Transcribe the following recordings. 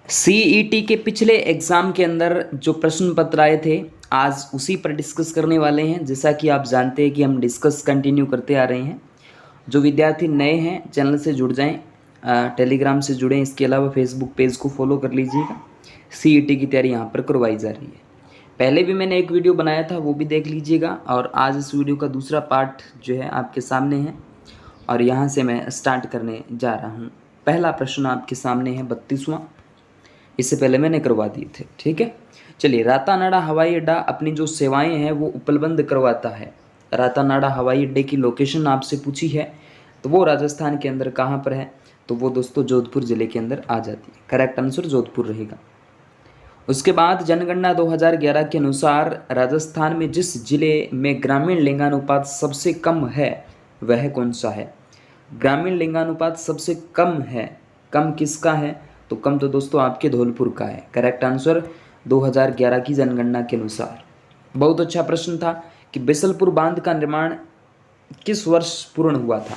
CET के पिछले exam के अंदर जो प्रश्न पत्र आए थे, आज उसी पर डिस्कस करने वाले हैं। जैसा कि आप जानते हैं कि हम डिस्कस कंटिन्यू करते आ रहे हैं। जो विद्यार्थी नए हैं चैनल से जुड़ जाएं, टेलीग्राम से जुड़ें, इसके अलावा फेसबुक पेज को फॉलो कर लीजिएगा। सीईटी की तैयारी यहाँ पर करवाई जा रही है। पहले भी मैंने एक वीडियो बनाया था, वो भी देख लीजिएगा। और आज इस वीडियो का दूसरा पार्ट जो है आपके सामने है और यहाँ से मैं स्टार्ट करने जा रहा हूँ। पहला प्रश्न आपके सामने है 32वां। इससे पहले मैंने करवा दिए थे, ठीक है। चलिए, रातानाडा हवाई अड्डा अपनी जो सेवाएं हैं वो उपलब्ध करवाता है। रातानाडा हवाई अड्डे की लोकेशन आपसे पूछी है, तो वो राजस्थान के अंदर कहाँ पर है? तो वो दोस्तों जोधपुर ज़िले के अंदर आ जाती है। करेक्ट आंसर जोधपुर रहेगा। उसके बाद जनगणना 2011 के अनुसार राजस्थान में जिस जिले में ग्रामीण लिंगानुपात सबसे कम है वह कौन सा है? ग्रामीण लिंगानुपात सबसे कम है, कम किसका है? तो कम तो दोस्तों आपके धौलपुर का है। करेक्ट आंसर 2011 की जनगणना के अनुसार। बहुत अच्छा प्रश्न था कि बिसलपुर बांध का निर्माण किस वर्ष पूर्ण हुआ था?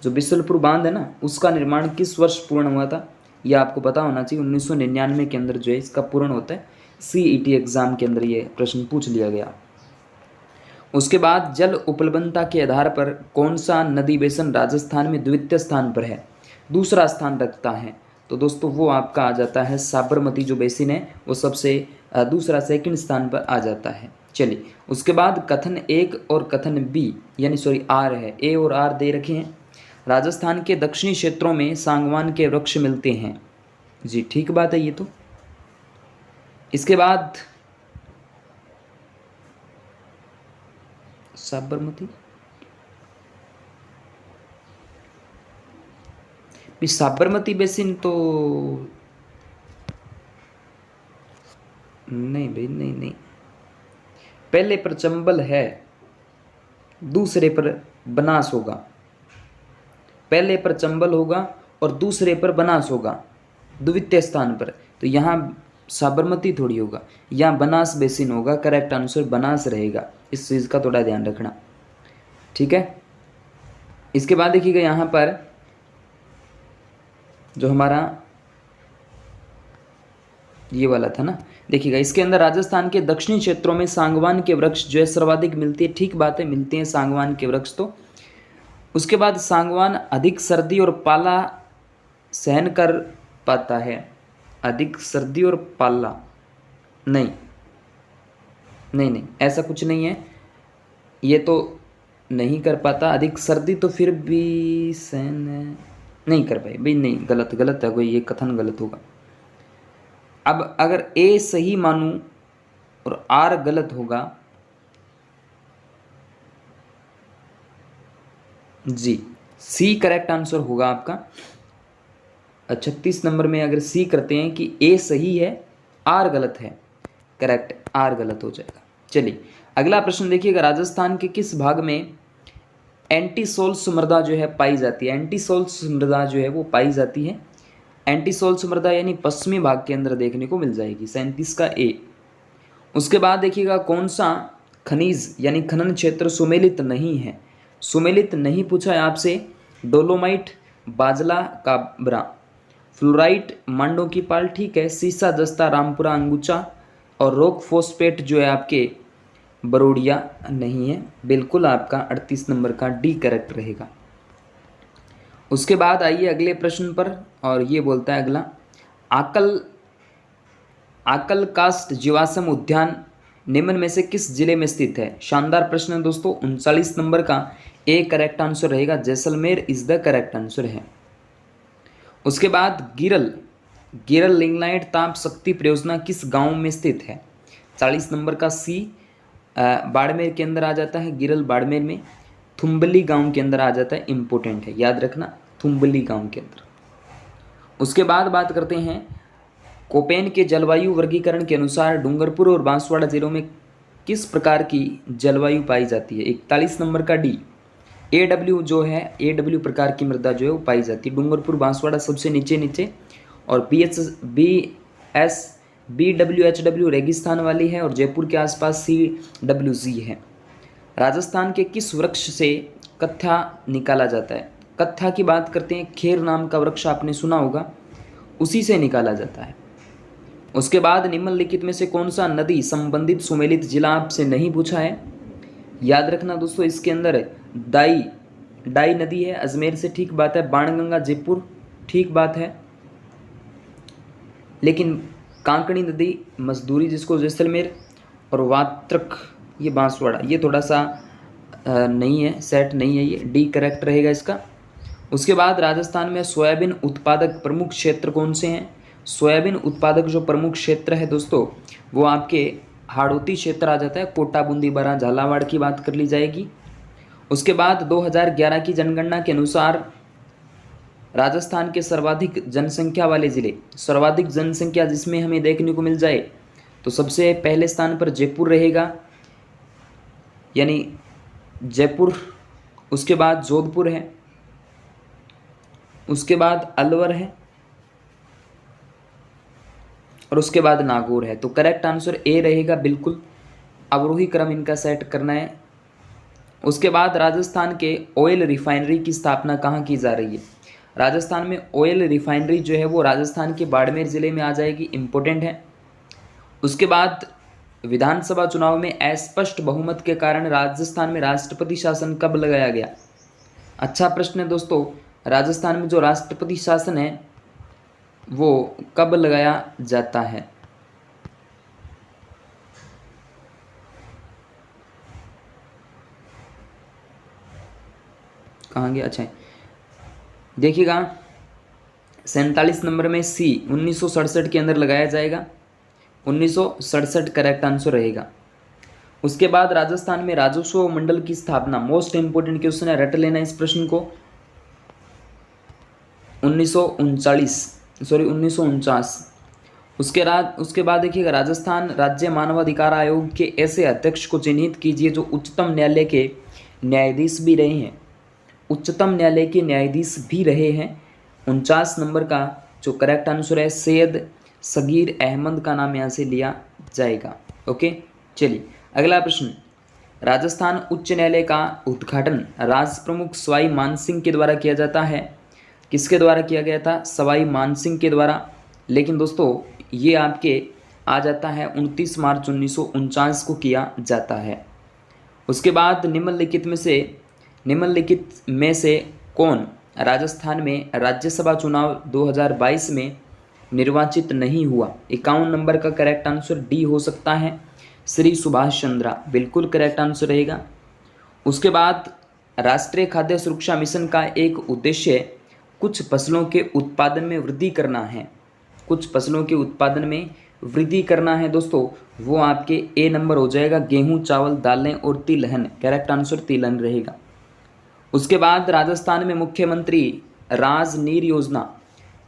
जो बिसलपुर बांध है ना, उसका निर्माण किस वर्ष पूर्ण हुआ था? यह आपको पता होना चाहिए। 1999 के अंदर जो है इसका पूर्ण होता है। सीईटी एग्जाम के अंदर ये प्रश्न पूछ लिया गया। उसके बाद जल उपलब्धता के आधार पर कौन सा नदी बेसिन राजस्थान में द्वितीय स्थान पर है, दूसरा स्थान रखता है? तो दोस्तों वो आपका आ जाता है साबरमती। जो बेसिन है वो सबसे दूसरा सेकंड स्थान पर आ जाता है। चलिए, उसके बाद कथन 1 और कथन बी यानी सॉरी आर है, ए और आर दे रखे हैं। राजस्थान के दक्षिणी क्षेत्रों में सागवान के वृक्ष मिलते हैं। जी ठीक बात है ये तो। इसके बाद साबरमती, साबरमती बेसिन तो नहीं भाई, नहीं। पहले पर चंबल है, दूसरे पर बनास होगा। पहले पर चंबल होगा और दूसरे पर बनास होगा द्वितीय स्थान पर। तो यहाँ साबरमती थोड़ी होगा, यहाँ बनास बेसिन होगा। करेक्ट आंसर बनास रहेगा। इस चीज़ का थोड़ा ध्यान रखना, ठीक है। इसके बाद देखिएगा यहाँ पर जो हमारा ये वाला था ना, देखिएगा इसके अंदर राजस्थान के दक्षिणी क्षेत्रों में सागवान के वृक्ष जो है सर्वाधिक मिलती है। ठीक बात है, मिलते हैं सागवान के वृक्ष तो। उसके बाद सागवान अधिक सर्दी और पाला सहन कर पाता है। अधिक सर्दी और पाला, नहीं, ऐसा कुछ नहीं है। ये तो नहीं कर पाता। अधिक सर्दी तो फिर भी सहन नहीं कर पाए भाई, नहीं, गलत है कोई, ये कथन गलत होगा। अब अगर ए सही मानूं और आर गलत होगा, जी सी करेक्ट आंसर होगा आपका। 36 नंबर में अगर सी करते हैं कि ए सही है, आर गलत है, करेक्ट आर गलत हो जाएगा। चलिए अगला प्रश्न देखिएगा। राजस्थान के किस भाग में एंटीसोल्स मृदा जो है पाई जाती है? एंटीसोल्स मृदा जो है वो पाई जाती है। एंटीसोल्स मृदा यानी पश्चिमी भाग के अंदर देखने को मिल जाएगी। 37 का ए। उसके बाद देखिएगा कौन सा खनिज यानी खनन क्षेत्र सुमेलित नहीं है? सुमेलित नहीं पूछा है आपसे। डोलोमाइट, बाजला, काबरा, फ्लोराइट, मांडो की पाल, ठीक है। सीसा, जस्ता, रामपुरा, अंगुचा और रॉक फॉस्फेट जो है आपके बरोडिया नहीं है। बिल्कुल आपका 38 नंबर का डी करेक्ट रहेगा। उसके बाद आइए अगले प्रश्न पर, और ये बोलता है अगला, आकल कास्ट जीवाश्म उद्यान निम्न में से किस जिले में स्थित है? शानदार प्रश्न है दोस्तों। 39 नंबर का ए करेक्ट आंसर रहेगा। Jaisalmer is the correct answer है। उसके बाद गिरल लिंगलाइट ताप शक्ति परियोजना किस गांव में स्थित है? 40 नंबर का सी बाड़मेर के अंदर आ जाता है। गिरल बाड़मेर में, थुम्बली गांव के अंदर आ जाता है। इंपॉर्टेंट है, याद रखना, थुम्बली गांव के अंदर। उसके बाद बात करते हैं कोपेन के जलवायु वर्गीकरण के अनुसार डूंगरपुर और बांसवाड़ा जिलों में किस प्रकार की जलवायु पाई जाती है? 41 नंबर का डी। AW जो है, AW प्रकार की मृदा जो है वो पाई जाती है। डूंगरपुर बांसवाड़ा सबसे नीचे और BWHW रेगिस्तान वाली है और जयपुर के आसपास CWG है। राजस्थान के किस वृक्ष से कत्था निकाला जाता है? कत्था की बात करते हैं, खेर नाम का वृक्ष आपने सुना होगा, उसी से निकाला जाता है। उसके बाद निम्नलिखित में से कौन सा नदी संबंधित सुमेलित जिला आपसे नहीं पूछा है। याद रखना दोस्तों, इसके अंदर दाई डाई नदी है अजमेर से, ठीक बात है। बाणगंगा जयपुर, ठीक बात है। लेकिन कांकणी नदी मजदूरी जिसको जैसलमेर, और वात्रक ये बांसवाड़ा, ये थोड़ा सा नहीं है, सेट नहीं है, ये डी करेक्ट रहेगा इसका। उसके बाद राजस्थान में सोयाबीन उत्पादक प्रमुख क्षेत्र कौन से हैं। सोयाबीन उत्पादक जो प्रमुख क्षेत्र है दोस्तों, वो आपके हाड़ौती क्षेत्र आ जाता है। कोटा, बूंदी, बारां, झालावाड़ की बात कर ली जाएगी। उसके बाद 2011 की जनगणना के अनुसार राजस्थान के सर्वाधिक जनसंख्या वाले ज़िले, सर्वाधिक जनसंख्या जिसमें हमें देखने को मिल जाए तो सबसे पहले स्थान पर जयपुर रहेगा, यानी जयपुर। उसके बाद जोधपुर है, उसके बाद अलवर है, और उसके बाद नागौर है। तो करेक्ट आंसर ए रहेगा बिल्कुल। अवरोही क्रम इनका सेट करना है। उसके बाद राजस्थान के ऑयल रिफाइनरी की स्थापना कहाँ की जा रही है। राजस्थान में ऑयल रिफाइनरी जो है वो राजस्थान के बाड़मेर ज़िले में आ जाएगी, इम्पोर्टेंट है। उसके बाद विधानसभा चुनाव में अस्पष्ट बहुमत के कारण राजस्थान में राष्ट्रपति शासन कब लगाया गया। अच्छा प्रश्न है दोस्तों। राजस्थान में जो राष्ट्रपति शासन है वो कब लगाया जाता है। कहाँ गया, अच्छा देखिएगा 47 नंबर में सी 1967 के अंदर लगाया जाएगा। 1967 करेक्ट आंसर रहेगा। उसके बाद राजस्थान में राजस्व मंडल की स्थापना, मोस्ट इंपोर्टेंट क्वेश्चन है, रट लेना इस प्रश्न को। 1949। उसके बाद देखिएगा राजस्थान राज्य मानवाधिकार आयोग के ऐसे अध्यक्ष को चिन्हित कीजिए जो उच्चतम न्यायालय के न्यायाधीश भी रहे हैं। उच्चतम न्यायालय के न्यायाधीश भी रहे हैं। 49 नंबर का जो करेक्ट आंसर है सैयद सगीर अहमद का नाम यहाँ से लिया जाएगा। ओके, चलिए अगला प्रश्न। राजस्थान उच्च न्यायालय का उद्घाटन राज प्रमुख सवाई मानसिंह के द्वारा किया जाता है। किसके द्वारा किया गया था, सवाई मानसिंह के द्वारा। लेकिन दोस्तों ये आपके आ जाता है 29 मार्च 1949 को किया जाता है। उसके बाद निम्नलिखित में से कौन राजस्थान में राज्यसभा चुनाव 2022 में निर्वाचित नहीं हुआ। 51 नंबर का करेक्ट आंसर डी हो सकता है, श्री सुभाष चंद्रा, बिल्कुल करेक्ट आंसर रहेगा। उसके बाद राष्ट्रीय खाद्य सुरक्षा मिशन का एक उद्देश्य कुछ फसलों के उत्पादन में वृद्धि करना है। कुछ फसलों के उत्पादन में वृद्धि करना है दोस्तों, वो आपके ए नंबर हो जाएगा, गेहूं, चावल, दालें और तिलहन। करेक्ट आंसर तिलहन रहेगा। उसके बाद राजस्थान में मुख्यमंत्री राजनीर योजना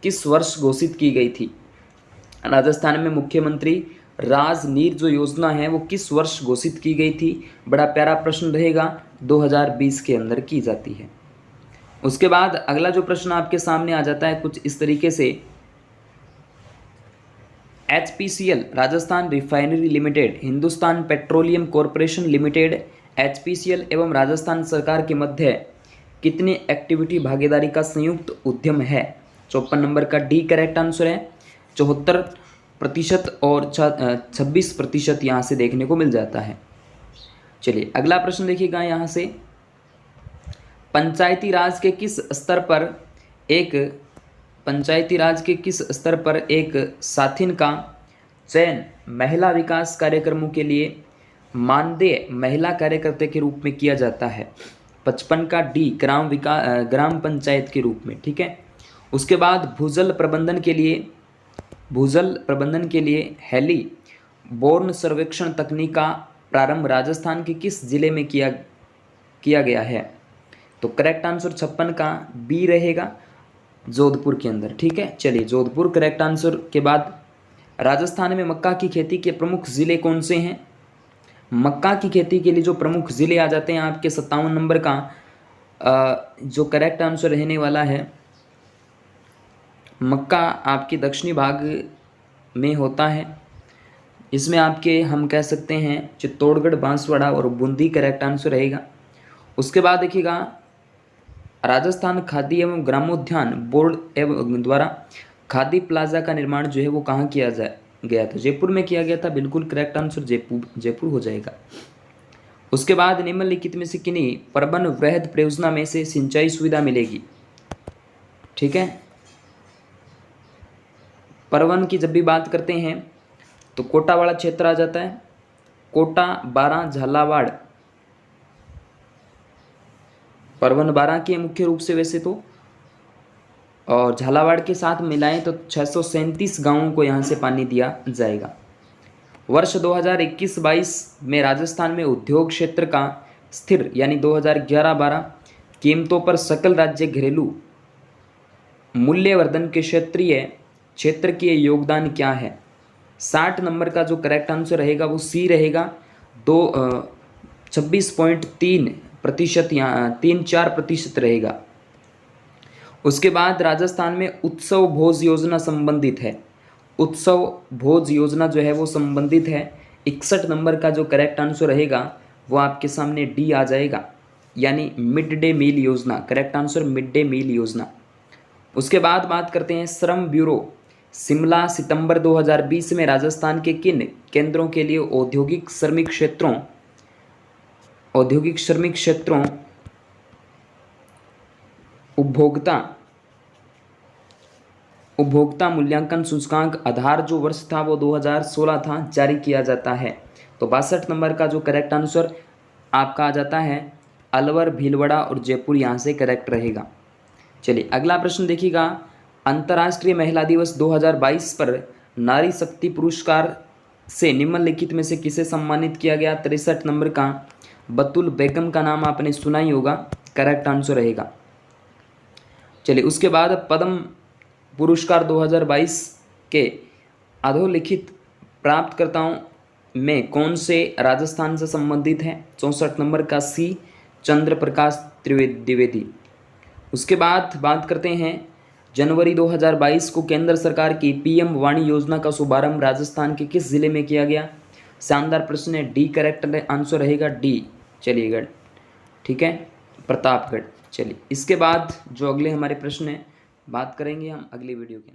किस वर्ष घोषित की गई थी। राजस्थान में मुख्यमंत्री राजनीर जो योजना है वो किस वर्ष घोषित की गई थी। बड़ा प्यारा प्रश्न रहेगा, 2020 के अंदर की जाती है। उसके बाद अगला जो प्रश्न आपके सामने आ जाता है कुछ इस तरीके से, HPCL Rajasthan refinery limited, Hindustan petroleum corporation limited, HPCL एवं राजस्थान सरकार के मध्य कितनी एक्टिविटी भागीदारी का संयुक्त उद्यम है। 54 नंबर का डी करेक्ट आंसर है। 74% और 26% यहाँ से देखने को मिल जाता है। चलिए अगला प्रश्न देखिएगा यहाँ से, पंचायती राज के किस स्तर पर एक साथिन का चयन महिला विकास कार्यक्रमों के लिए मानदेय महिला कार्यकर्ता के रूप में किया जाता है। 55 का डी ग्राम पंचायत के रूप में, ठीक है। उसके बाद भूजल प्रबंधन के लिए हेली बोर्न सर्वेक्षण तकनीक का प्रारंभ राजस्थान के किस जिले में किया गया है। तो करेक्ट आंसर 56 का बी रहेगा, जोधपुर के अंदर, ठीक है। चलिए जोधपुर करेक्ट आंसर के बाद राजस्थान में मक्का की खेती के प्रमुख ज़िले कौन से हैं। मक्का की खेती के लिए जो प्रमुख ज़िले आ जाते हैं आपके 57 नंबर का जो करेक्ट आंसर रहने वाला है, मक्का आपके दक्षिणी भाग में होता है। इसमें आपके हम कह सकते हैं चित्तौड़गढ़, बांसवाड़ा और बूंदी करेक्ट आंसर रहेगा। उसके बाद देखिएगा राजस्थान खादी एवं ग्रामोद्यान बोर्ड द्वारा खादी प्लाजा का निर्माण जो है वो कहाँ किया गया था? जयपुर में किया गया था, बिल्कुल करेक्ट आंसर जयपुर हो जाएगा। उसके बाद निम्नलिखित में से किन्हीं प्रबन वृहद परियोजना में से सिंचाई सुविधा मिलेगी? ठीक है, परवन की जब भी बात करते हैं तो कोटा वाला क्षेत्र आ जाता है, कोटा, बारां, झालावाड़। परवन बारां की है मुख्य रूप से वैसे तो, और झालावाड़ के साथ मिलाएं तो 637 गांवों को यहाँ से पानी दिया जाएगा। वर्ष 2021-22 में राजस्थान में उद्योग क्षेत्र का स्थिर यानी 2011-12 कीमतों पर सकल राज्य घरेलू मूल्यवर्धन के क्षेत्र की योगदान क्या है? 60 नंबर का जो करेक्ट आंसर रहेगा वो सी रहेगा। 26.3% यहाँ 3-4% रहेगा। उसके बाद राजस्थान में उत्सव भोज योजना संबंधित है, उत्सव भोज योजना जो है वो संबंधित है। 61 नंबर का जो करेक्ट आंसर रहेगा वो आपके सामने डी आ जाएगा, यानी मिड डे मील योजना। Correct answer mid day meal योजना। उसके बाद बात करते हैं श्रम ब्यूरो शिमला सितंबर 2020 में राजस्थान के किन केंद्रों के लिए औद्योगिक श्रमिक क्षेत्रों उपभोक्ता मूल्यांकन सूचकांक आधार जो वर्ष था वो 2016 था, जारी किया जाता है? तो 62 नंबर का जो करेक्ट आंसर आपका आ जाता है अलवर, भीलवाड़ा और जयपुर, यहाँ से करेक्ट रहेगा। चलिए अगला प्रश्न देखिएगा। अंतर्राष्ट्रीय महिला दिवस 2022 पर नारी शक्ति पुरस्कार से निम्नलिखित में से किसे सम्मानित किया गया? 63 नंबर का बतुल बेगम का नाम आपने सुना ही होगा, करेक्ट आंसर रहेगा। चलिए उसके बाद पद्म पुरस्कार 2022 के अधोलिखित प्राप्तकर्ताओं में कौन से राजस्थान से संबंधित है? 64 नंबर का सी चंद्र प्रकाश द्विवेदी। उसके बाद बात करते हैं जनवरी 2022 को केंद्र सरकार की पीएम वाणी योजना का शुभारंभ राजस्थान के किस जिले में किया गया? शानदार प्रश्न है, डी करेक्ट आंसर रहेगा, डी। चलिएगा ठीक है, प्रतापगढ़। चलिए इसके बाद जो अगले हमारे प्रश्न हैं बात करेंगे हम अगली वीडियो के।